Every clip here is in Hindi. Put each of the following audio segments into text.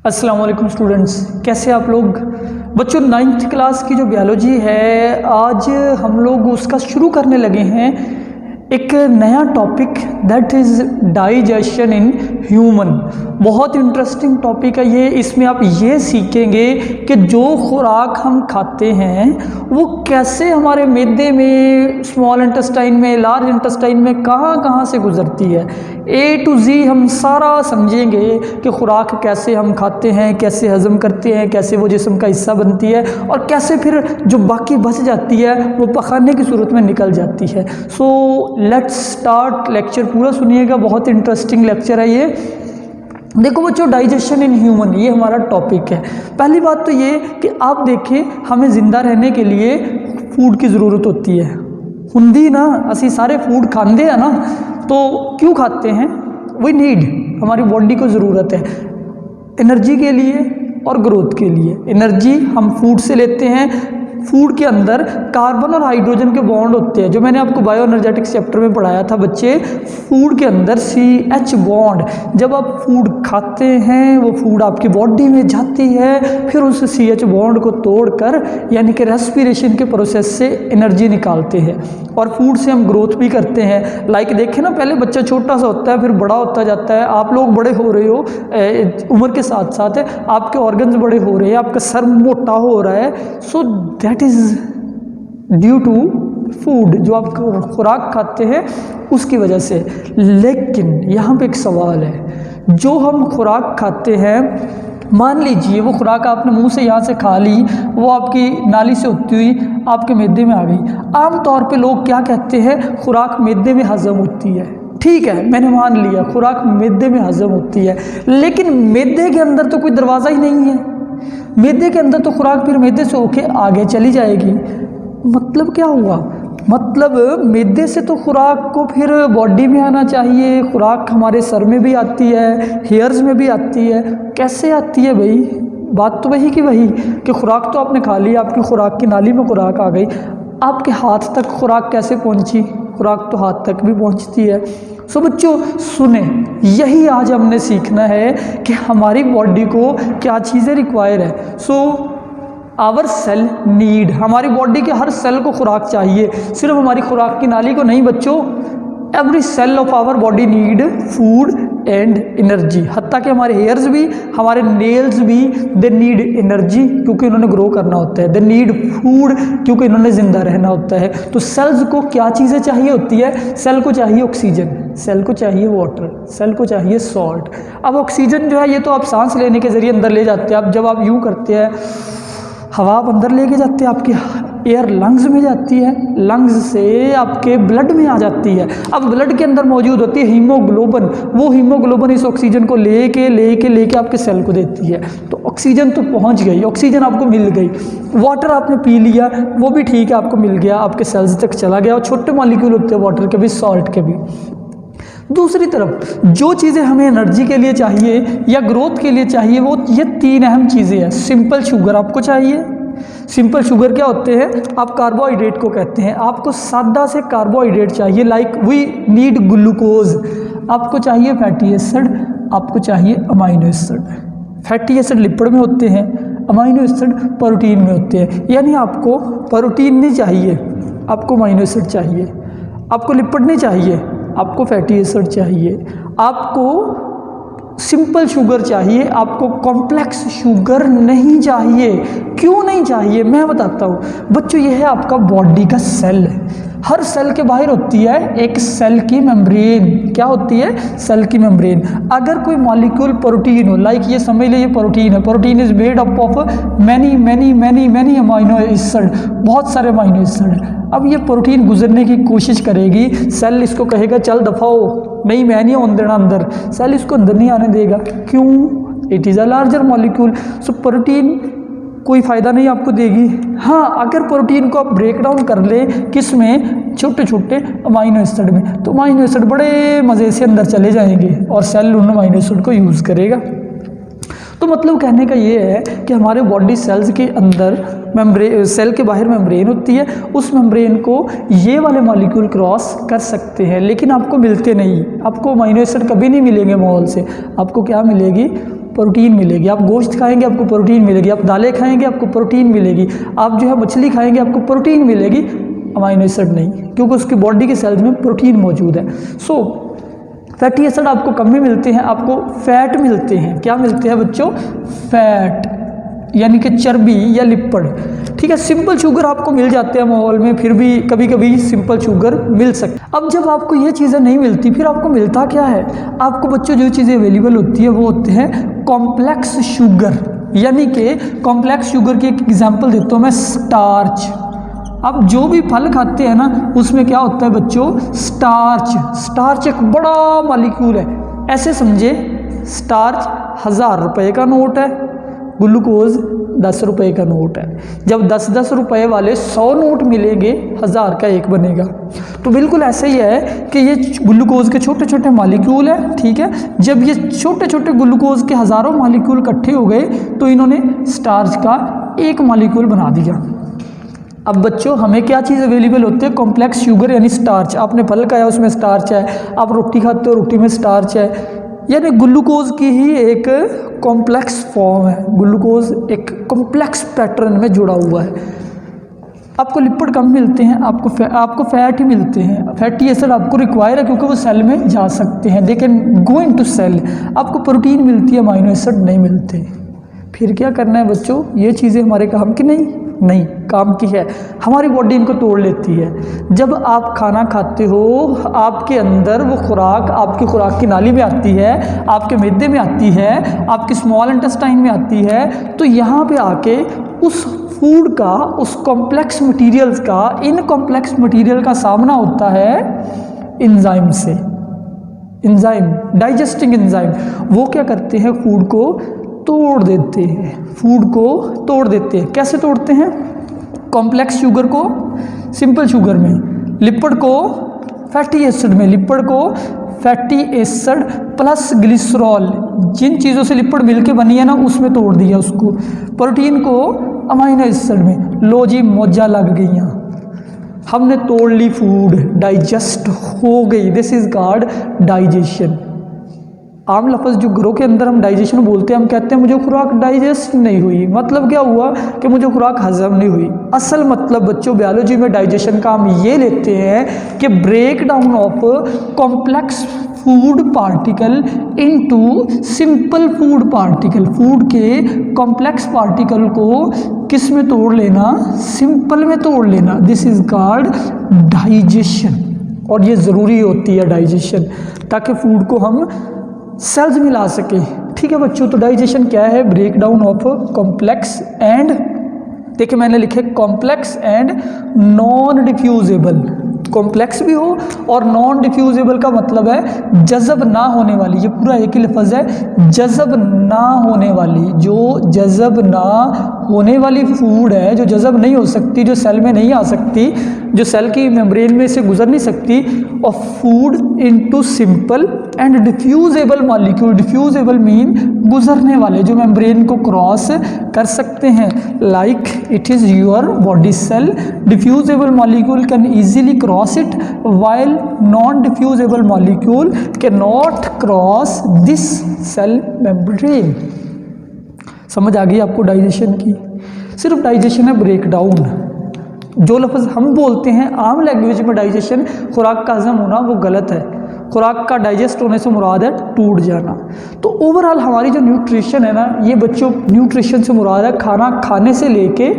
अस्सलाम वालेकुम स्टूडेंट्स, कैसे आप लोग। बच्चों 9th क्लास की जो बायोलॉजी है आज हम लोग उसका शुरू करने लगे हैं एक नया topic that is digestion in human. बहुत इंटरेस्टिंग टॉपिक है ये। इसमें आप ये सीखेंगे कि जो खुराक हम खाते हैं वो कैसे हमारे मैदे में, स्मॉल इंटेस्टाइन में, लार्ज इंटेस्टाइन में कहाँ कहाँ से गुजरती है। A to Z हम सारा समझेंगे कि खुराक कैसे हम खाते हैं, कैसे हज़म करते हैं, कैसे वो जिस्म का हिस्सा बनती है और कैसे फिर जो बाकी बच जाती है वो पखाने की सूरत में निकल जाती है। So let's start. लेक्चर पूरा सुनिएगा, बहुत इंटरेस्टिंग लेक्चर है ये। देखो बच्चों, डाइजेशन इन ह्यूमन ये हमारा टॉपिक है। पहली बात तो ये कि आप देखें, हमें ज़िंदा रहने के लिए फूड की ज़रूरत होती है। हुंदी ना असी सारे फूड खाते हैं ना, तो क्यों खाते हैं? वी नीड, हमारी बॉडी को ज़रूरत है एनर्जी के लिए और ग्रोथ के लिए। एनर्जी हम फूड से लेते हैं। फूड के अंदर कार्बन और हाइड्रोजन के बॉन्ड होते हैं, जो मैंने आपको बायो एनर्जेटिक्स चैप्टर में पढ़ाया था बच्चे। फूड के अंदर CH बॉन्ड, जब आप फूड खाते हैं वो फूड आपकी बॉडी में जाती है, फिर उस CH बॉन्ड को तोड़कर यानी कि रेस्पिरेशन के प्रोसेस से एनर्जी निकालते हैं और फूड से हम ग्रोथ भी करते हैं। लाइक देखें ना, पहले बच्चा छोटा सा होता है फिर बड़ा होता जाता है। आप लोग बड़े हो रहे हो उम्र के साथ साथ, आपके ऑर्गन्स बड़े हो रहे हैं, आपका सर मोटा हो रहा है। So that is due to food, जो आप खुराक खाते हैं उसकी वजह से। लेकिन यहाँ पे एक सवाल है, जो हम खुराक खाते हैं, मान लीजिए वो खुराक आपने मुंह से यहाँ से खा ली, वो आपकी नाली से होती हुई आपके मैदे में आ गई। आम तौर पे लोग क्या कहते हैं, खुराक मैदे में हजम होती है। ठीक है, मैंने मान लिया खुराक मैदे में हजम होती है, लेकिन मैदे के अंदर तो कोई दरवाज़ा ही नहीं है। मैदे के अंदर तो खुराक फिर मैदे से होके आगे चली जाएगी। मतलब क्या हुआ? मतलब मैदे से तो खुराक को फिर बॉडी में आना चाहिए। खुराक हमारे सर में भी आती है, हेयर्स में भी आती है। कैसे आती है भाई? बात तो वही की वही कि खुराक तो आपने खा ली, आपकी खुराक की नाली में खुराक आ गई, आपके हाथ तक खुराक कैसे पहुंची? खुराक तो हाथ तक भी पहुंचती है। सो बच्चों सुने, यही आज हमने सीखना है कि हमारी बॉडी को क्या चीज़ें रिक्वायर है। सो आवर सेल नीड, हमारी बॉडी के हर सेल को खुराक चाहिए, सिर्फ हमारी खुराक की नाली को नहीं बच्चों। Every cell of our body need food and energy. हत्ता कि हमारे हेयर्स भी, हमारे नेल्स भी, दे नीड एनर्जी क्योंकि इन्होंने ग्रो करना होता है। दे नीड फूड क्योंकि इन्होंने ज़िंदा रहना होता है। तो सेल्स को क्या चीज़ें चाहिए होती है? सेल को चाहिए ऑक्सीजन, सेल को चाहिए वाटर, सेल को चाहिए सॉल्ट। अब ऑक्सीजन जो है ये तो आप सांस लेने के ज़रिए अंदर ले जाते हैं। अब जब आप यूँ करते हैं, हवा आप अंदर लेके जाते हैं, आपकी एयर लंग्स में जाती है, लंग्स से आपके ब्लड में आ जाती है। अब ब्लड के अंदर मौजूद होती है हीमोग्लोबिन। वो हीमोग्लोबिन इस ऑक्सीजन को लेके आपके सेल को देती है। तो ऑक्सीजन तो पहुंच गई, ऑक्सीजन आपको मिल गई। वाटर आपने पी लिया, वो भी ठीक है, आपको मिल गया, आपके सेल्स तक चला गया। और छोटे मॉलिक्यूल होते हैं वाटर के भी, सॉल्ट के भी। दूसरी तरफ जो चीज़ें हमें एनर्जी के लिए चाहिए या ग्रोथ के लिए चाहिए, वो ये 3 अहम चीज़ें हैं। सिंपल शुगर आपको चाहिए। सिंपल शुगर क्या होते हैं? आप कार्बोहाइड्रेट को कहते हैं। आपको सादा से कार्बोहाइड्रेट चाहिए, लाइक वी नीड ग्लूकोज। आपको चाहिए फैटी एसिड, आपको चाहिए amino acid. Fatty acid lipid में होते हैं, अमाइनो एसिड प्रोटीन में होते हैं। यानी आपको प्रोटीन नहीं चाहिए, आपको अमाइनो एसिड चाहिए। आपको लिपिड नहीं चाहिए, आपको फैटी एसिड चाहिए। आपको सिंपल शुगर चाहिए, आपको कॉम्प्लेक्स शुगर नहीं चाहिए। क्यों नहीं चाहिए मैं बताता हूँ बच्चों। यह है आपका बॉडी का सेल। हर सेल के बाहर होती है एक सेल की मेम्ब्रेन। क्या होती है? सेल की मेम्ब्रेन। अगर कोई मॉलिक्यूल प्रोटीन हो, लाइक ये समझ लीजिए प्रोटीन है, protein is made up of many amino acid, बहुत सारे अमाइनो एसिड। अब ये प्रोटीन गुजरने की कोशिश करेगी, सेल इसको कहेगा चल दफा हो, नहीं मैं नहीं होने देना अंदर। सेल इसको अंदर नहीं आने देगा। क्यों? It is a larger molecule. So protein कोई फ़ायदा नहीं आपको देगी। हाँ, अगर प्रोटीन को आप ब्रेक डाउन कर ले किस में? छोटे छोटे अमाइनो एसिड में, तो अमाइनो एसिड बड़े मज़े से अंदर चले जाएंगे और सेल उन अमाइनो एसिड को यूज़ करेगा। तो मतलब कहने का ये है कि हमारे बॉडी सेल्स के अंदर मेम्ब्रेन, सेल के बाहर मेम्ब्रेन होती है। उस मेम्ब्रेन को ये वाले मॉलिक्यूल क्रॉस कर सकते हैं, लेकिन आपको मिलते नहीं। आपको अमाइनो एसिड कभी नहीं मिलेंगे माहौल से, आपको क्या मिलेगी? प्रोटीन मिलेगी। आप गोश्त खाएंगे आपको प्रोटीन मिलेगी, आप दालें खाएंगे आपको प्रोटीन मिलेगी, आप जो है मछली खाएंगे आपको प्रोटीन मिलेगी, अमाइनो एसिड नहीं, क्योंकि उसकी बॉडी के सेल्स में प्रोटीन मौजूद है। सो फैटी एसिड आपको कम में मिलते हैं, आपको फैट मिलते हैं। क्या मिलते हैं बच्चों? फैट, यानी कि चर्बी या लिपिड। ठीक है, सिंपल शुगर आपको मिल जाते हैं माहौल में, फिर भी कभी कभी सिंपल शुगर मिल सकती। अब जब आपको ये चीज़ें नहीं मिलती फिर आपको मिलता क्या है? आपको बच्चों जो चीज़ें अवेलेबल होती है वो होते हैं कॉम्प्लेक्स शुगर, यानी कि कॉम्प्लेक्स शुगर की एक एग्जांपल देता हूँ मैं, स्टार्च। आप जो भी फल खाते हैं ना उसमें क्या होता है बच्चों? स्टार्च। स्टार्च एक बड़ा मॉलिक्यूल है, ऐसे समझे स्टार्च 1000 रुपये का नोट है, ग्लूकोज 10 रुपये का नोट है। जब 10-10 रुपये वाले 100 नोट मिलेंगे 1000 का एक बनेगा। तो बिल्कुल ऐसे ही है कि ये ग्लूकोज के छोटे छोटे मॉलिक्यूल है। ठीक है, जब ये छोटे छोटे ग्लूकोज के हज़ारों मॉलिक्यूल इकट्ठे हो गए तो इन्होंने स्टार्च का एक मॉलिक्यूल बना दिया। अब बच्चों हमें क्या चीज़ अवेलेबल होती है? कॉम्प्लेक्स शुगर यानी स्टार्च। आपने फल खाया उसमें स्टार्च है, आप रोटी खाते हो रोटी में स्टार्च है, यानी ग्लूकोज की ही एक कॉम्प्लेक्स फॉर्म है। ग्लूकोज एक कॉम्प्लेक्स पैटर्न में जुड़ा हुआ है। आपको लिपिड कम मिलते हैं, आपको फैट ही मिलते हैं। फैटी एसिड आपको रिक्वायर है क्योंकि वो सेल में जा सकते हैं, they can go into cell. आपको प्रोटीन मिलती है, अमाइनो एसिड नहीं मिलते। फिर क्या करना है बच्चों? ये चीज़ें हमारे काम की नहीं काम की है, हमारी बॉडी इनको तोड़ लेती है। जब आप खाना खाते हो आपके अंदर वो खुराक आपकी खुराक की नाली में आती है, आपके मैदे में आती है, आपके स्मॉल इंटेस्टाइन में आती है, तो यहाँ पे आके उस फूड का, उस कॉम्प्लेक्स मटेरियल्स का, इन कॉम्प्लेक्स मटेरियल का सामना होता है एंजाइम से। एंजाइम, डाइजेस्टिंग एंजाइम, वो क्या करते हैं? फूड को तोड़ देते हैं, फूड को तोड़ देते हैं। कैसे तोड़ते हैं? कॉम्प्लेक्स शुगर को सिंपल शुगर में, लिपिड को फैटी एसिड में, लिपिड को फैटी एसिड प्लस ग्लिसरॉल, जिन चीज़ों से लिपिड मिलके बनी है ना उसमें तोड़ दिया उसको। प्रोटीन को अमाइनो एसिड में। लो जी मौजा लग गई, हमने तोड़ ली फूड, डाइजेस्ट हो गई। This is called digestion. आम लफ्ज़ जो घरों के अंदर हम डाइजेशन बोलते हैं, हम कहते हैं मुझे खुराक डाइजेस्ट नहीं हुई। मतलब क्या हुआ? कि मुझे खुराक हजम नहीं हुई। असल मतलब बच्चों बायोलॉजी में डाइजेशन का हम ये लेते हैं कि break down of complex food particle into simple food particle. Food के कॉम्प्लेक्स पार्टिकल को किस में तोड़ लेना? सिंपल में तोड़ लेना। This is called digestion. और ये ज़रूरी होती है डाइजेशन, ताकि फूड को हम सेल्स में ला सके। ठीक है बच्चों, तो डाइजेशन क्या है? Break down of complex and, देखिए मैंने लिखे complex and non diffusible. Complex भी हो और नॉन डिफ्यूजेबल का मतलब है जज़ब ना होने वाली। ये पूरा एक ही लफ्ज़ है, जज़ब ना होने वाली। जो जज़ब ना होने वाली फूड है, जो जज़ब नहीं हो सकती, जो सेल में नहीं आ सकती, जो सेल की मेम्ब्रेन में से गुजर नहीं सकती, और food into simple and diffusible molecule. Diffusible mean गुजरने वाले, जो मेम्ब्रेन को क्रॉस कर सकते हैं। Like it is your body cell, diffusible molecule can easily cross it, while non-diffusible molecule cannot cross this cell membrane। समझ आ गई आपको डाइजेशन की? सिर्फ डाइजेशन है ब्रेक डाउन। जो लफ्ज़ हम बोलते हैं आम लैंग्वेज में डाइजेशन, खुराक का हजम होना, वो गलत है। खुराक का डाइजेस्ट होने से मुराद है टूट जाना। तो ओवरऑल हमारी जो न्यूट्रिशन है ना, ये बच्चों न्यूट्रिशन से मुराद है खाना खाने से लेके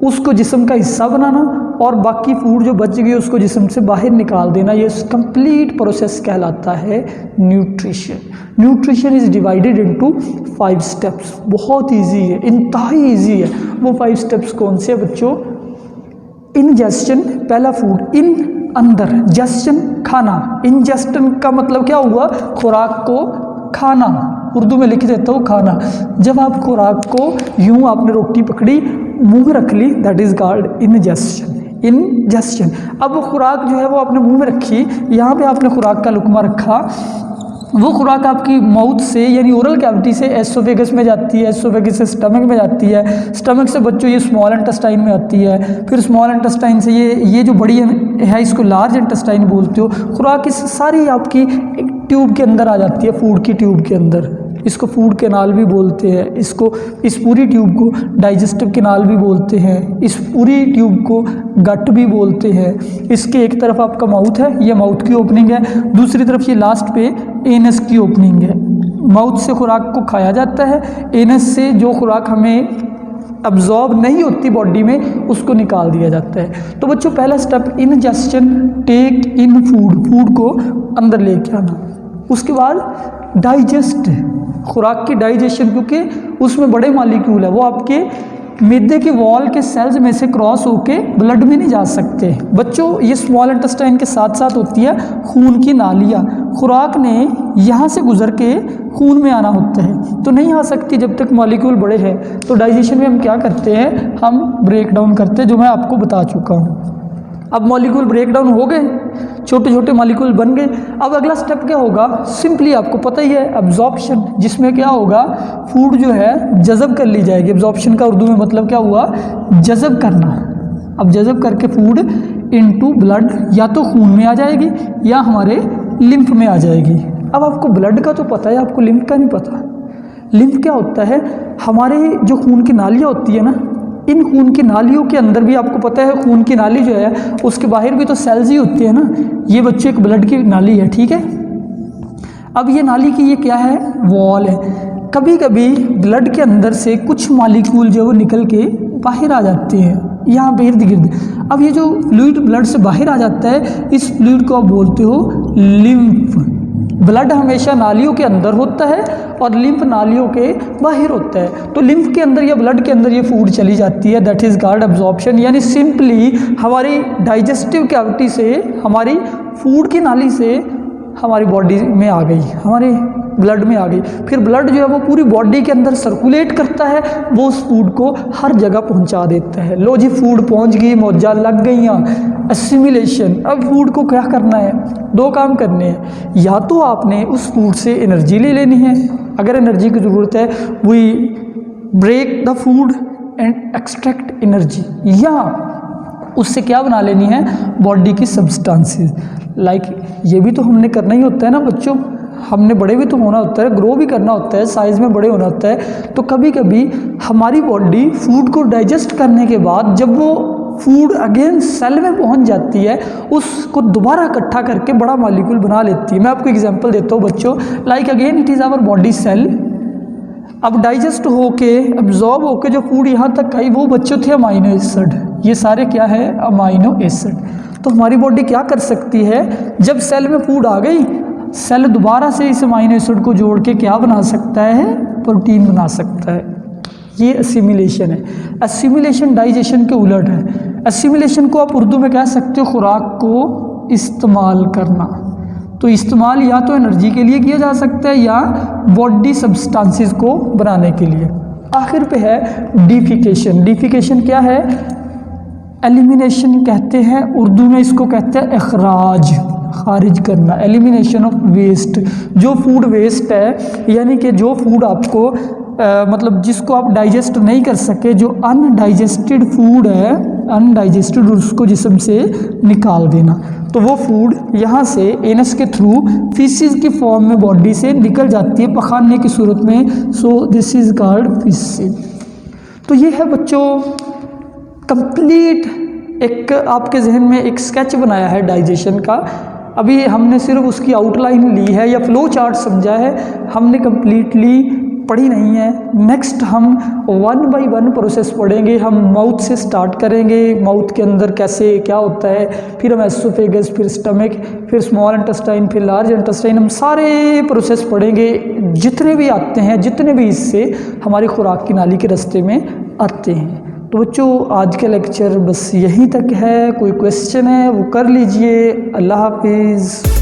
उसको जिस्म का हिस्सा बनाना, और बाकी फूड जो बच गई उसको जिस्म से बाहर निकाल देना। ये कंप्लीट प्रोसेस कहलाता है nutrition. Nutrition is divided into 5 steps. बहुत इजी है, इंतहाई इजी है। वो 5 स्टेप्स कौन से बच्चों? इंजेस्शन, पहला फूड, इन अंदर, जेस्शन खाना। इंजेस्टन का मतलब क्या हुआ? खुराक को खाना। उर्दू में लिख देता हूँ खाना। जब आप खुराक को यूं आपने रोटी पकड़ी मुंह में रख ली, दैट इज कॉल्ड इंजेस्शन। इंजेस्शन। अब वो खुराक जो है वो आपने मुंह में रखी, यहाँ पे आपने खुराक का लुकमा रखा, वो खुराक आपकी माउथ से यानी ओरल कैविटी से एसोफेगस में जाती है, एसोफेगस से स्टमक में जाती है, स्टमक से बच्चों ये स्मॉल इंटेस्टाइन में आती है, फिर स्मॉल इंटेस्टाइन से ये जो बड़ी है इसको लार्ज इंटेस्टाइन बोलते हो। खुराक इस सारी आपकी एक ट्यूब के अंदर आ जाती है, फूड की ट्यूब के अंदर। इसको फूड कैनाल भी बोलते हैं, इसको इस पूरी ट्यूब को डाइजेस्टिव कैनाल भी बोलते हैं, इस पूरी ट्यूब को गट भी बोलते हैं। इसके एक तरफ आपका माउथ है, ये माउथ की ओपनिंग है, दूसरी तरफ ये लास्ट पे एनस की ओपनिंग है। माउथ से खुराक को खाया जाता है, एनस से जो खुराक हमें अब्जॉर्ब नहीं होती बॉडी में उसको निकाल दिया जाता है। तो बच्चों पहला step ingestion, take in food, food को अंदर लेके आना। उसके बाद डाइजेस्ट, खुराक की डाइजेशन, क्योंकि उसमें बड़े मॉलिक्यूल है, वो आपके मैदे के वॉल के सेल्स में से क्रॉस होके ब्लड में नहीं जा सकते। बच्चों ये स्मॉल इंटेस्टाइन के साथ साथ होती है खून की नालियाँ, खुराक ने यहाँ से गुजर के खून में आना होता है, तो नहीं आ सकती जब तक मॉलिक्यूल बड़े हैं। तो डाइजेशन में हम क्या करते हैं, हम ब्रेक डाउन करते हैं, जो मैं आपको बता चुका हूँ। अब मॉलिक्यूल ब्रेक डाउन हो गए, छोटे छोटे मॉलिक्यूल बन गए। अब अगला स्टेप क्या होगा, सिंपली आपको पता ही है एब्जॉर्प्शन, जिसमें क्या होगा, फूड जो है जज़ब कर ली जाएगी। एब्जॉर्प्शन का उर्दू में मतलब क्या हुआ, जज़ब करना। अब जज़ब करके फूड इनटू ब्लड या तो खून में आ जाएगी या हमारे लिम्फ में आ जाएगी। अब आपको ब्लड का तो पता है, आपको लिम्फ का नहीं पता। लिम्फ क्या होता है, हमारे जो खून की नालियाँ होती है ना, इन खून की नालियों के अंदर भी आपको पता है, खून की नाली जो है उसके बाहर भी तो सेल्स ही होती है ना। ये बच्चे एक ब्लड की नाली है, ठीक है। अब ये नाली की ये क्या है, वॉल है। कभी कभी ब्लड के अंदर से कुछ मॉलिक्यूल जो वो निकल के बाहर आ जाते हैं, यहाँ पे इर्द गिर्द। अब ये जो फ्लूइड ब्लड से बाहर आ जाता है, इस फ्लूइड को आप बोलते हो लिम्फ। ब्लड हमेशा नालियों के अंदर होता है और लिम्फ नालियों के बाहर होता है। तो लिम्फ के अंदर या ब्लड के अंदर ये फूड चली जाती है, दैट इज़ कॉल्ड एब्जॉर्प्शन। यानी सिंपली हमारी डाइजेस्टिव कैविटी से, हमारी फूड की नाली से हमारी बॉडी में आ गई, हमारे ब्लड में आ गई। फिर ब्लड जो है वो पूरी बॉडी के अंदर सर्कुलेट करता है, वो उस फूड को हर जगह पहुंचा देता है। लो जी, फूड पहुंच गई, मौजा लग गई। एसिमिलेशन, अब फूड को क्या करना है, दो काम करने हैं। या तो आपने उस फूड से एनर्जी ले लेनी है, अगर एनर्जी की ज़रूरत है we break the food and extract energy, या उससे क्या बना लेनी है, बॉडी की सब्सटेंसेस। लाइक ये भी तो हमने करना ही होता है ना बच्चों, हमने बड़े भी तो होना होता है, ग्रो भी करना होता है, साइज़ में बड़े होना होता है। तो कभी कभी हमारी बॉडी फूड को डाइजेस्ट करने के बाद जब वो फूड अगेन सेल में पहुंच जाती है, उसको दोबारा इकट्ठा करके बड़ा मॉलिक्यूल बना लेती है। मैं आपको एग्जांपल देता हूँ बच्चों, like again it is our body cell. अब डाइजेस्ट होके, एब्जॉर्ब होके जो फूड यहाँ तक आई, वो बच्चों थे अमाइनो एसिड। ये सारे क्या है, अमाइनो एसिड। तो हमारी बॉडी क्या कर सकती है, जब सेल में फूड आ गई, सेल दोबारा से इस अमाइनो एसिड को जोड़ के क्या बना सकता है, प्रोटीन बना सकता है। ये एसिमिलेशन है। एसिमिलेशन डाइजेशन के उलट है। एसिमिलेशन को आप उर्दू में कह सकते हो खुराक को इस्तेमाल करना। तो इस्तेमाल या तो एनर्जी के लिए किया जा सकता है या बॉडी सब्सटेंसेस को बनाने के लिए। आखिर पे है डिफिकेशन। डिफिकेशन क्या है, एलिमिनेशन कहते हैं, उर्दू में इसको कहते हैं अखराज, खारिज करना, एलिमिनेशन ऑफ वेस्ट। जो फूड वेस्ट है, यानी कि जो फूड आपको मतलब जिसको आप डाइजेस्ट नहीं कर सके, जो अनडाइजेस्टेड फूड है, अनडाइजेस्टेड, उसको जिस्म से निकाल देना। तो वो फूड यहाँ से एनस के थ्रू फीसिस की फॉर्म में बॉडी से निकल जाती है पखाने की सूरत में। So this is called faeces. तो ये है बच्चों कंप्लीट एक आपके जहन में एक स्केच बनाया है डाइजेशन का। अभी हमने सिर्फ उसकी आउटलाइन ली है या फ्लो चार्ट समझा है, हमने कम्प्लीटली पढ़ी नहीं है। नेक्स्ट हम 1 बाय 1 प्रोसेस पढ़ेंगे। हम माउथ से स्टार्ट करेंगे, माउथ के अंदर कैसे क्या होता है, फिर हम एसोफेगस, फिर स्टमक, फिर स्मॉल इंटेस्टाइन, फिर लार्ज इंटेस्टाइन। हम सारे प्रोसेस पढ़ेंगे, जितने भी आते हैं, जितने भी इससे हमारी खुराक की नाली के रास्ते में आते हैं। तो बच्चों आज का लेक्चर बस यहीं तक है। कोई क्वेश्चन है वो कर लीजिए। अल्लाह हाफिज़।